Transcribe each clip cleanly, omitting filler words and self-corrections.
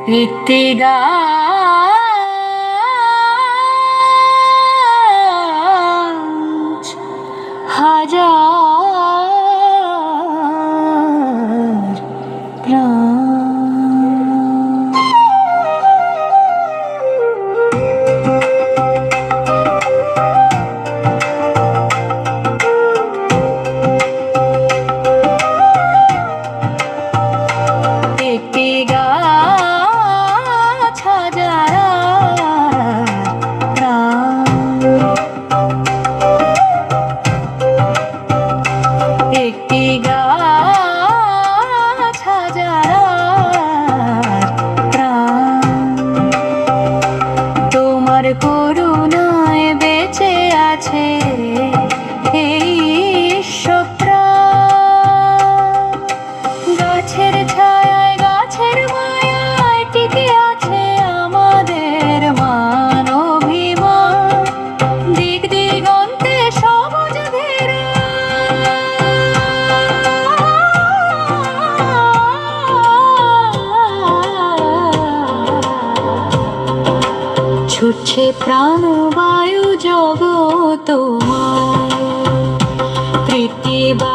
একটি গাছ হাজার প্রাণ। একটি গাছ হাজার প্রাণ। একটি গাছ হাজার প্রাণ। তোমার করুণায় বেঁচে আছে এই প্রাণ। গাছের ছায়ায় গাছের মায়ায় টিকে আছে আমাদের মান অভিমান। দিক দিগন্তে সবুজ ঘেরা ছুটছে প্রাণবায়ু জগৎময়। পৃথিবী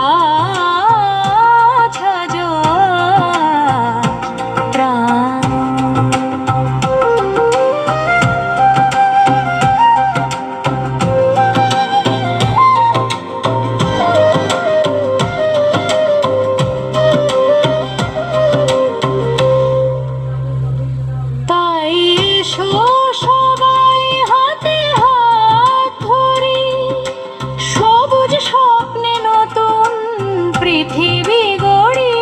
পৃথিবী গড়ি।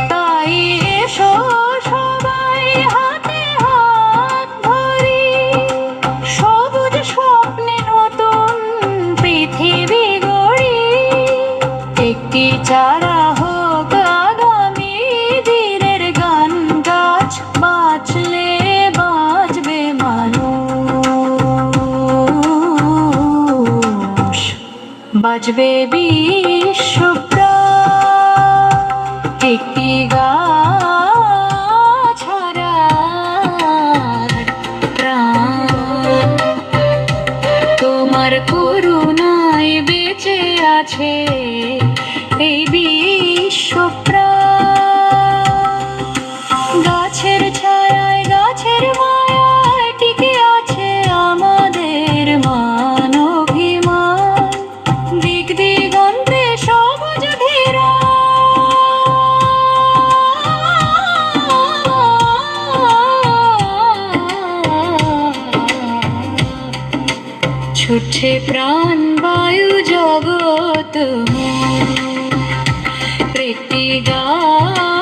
তাই এসো সবাই হাতে হাত ধরি, সবুজ স্বপ্নে নতুন পৃথিবী গড়ি। একটি চারা হোক আগামী দিনের গান, গাছ বাঁচলে বাঁচবে মানুষ, বাঁচবে বিশ্ব প্রাণ। একটি গাছ হারার প্রাণ। তোমার করুণায় বেঁচে আছে এই বিশ্ব প্রাণ। গাছের ছায়ায় গাছের মায়ায় টিকে আছে আমাদের মান অভিমান। দিক দিগন্তে সবুজ ঘেরা ছুটছে প্রাণ বায়ু জগৎময়। একটি গাছ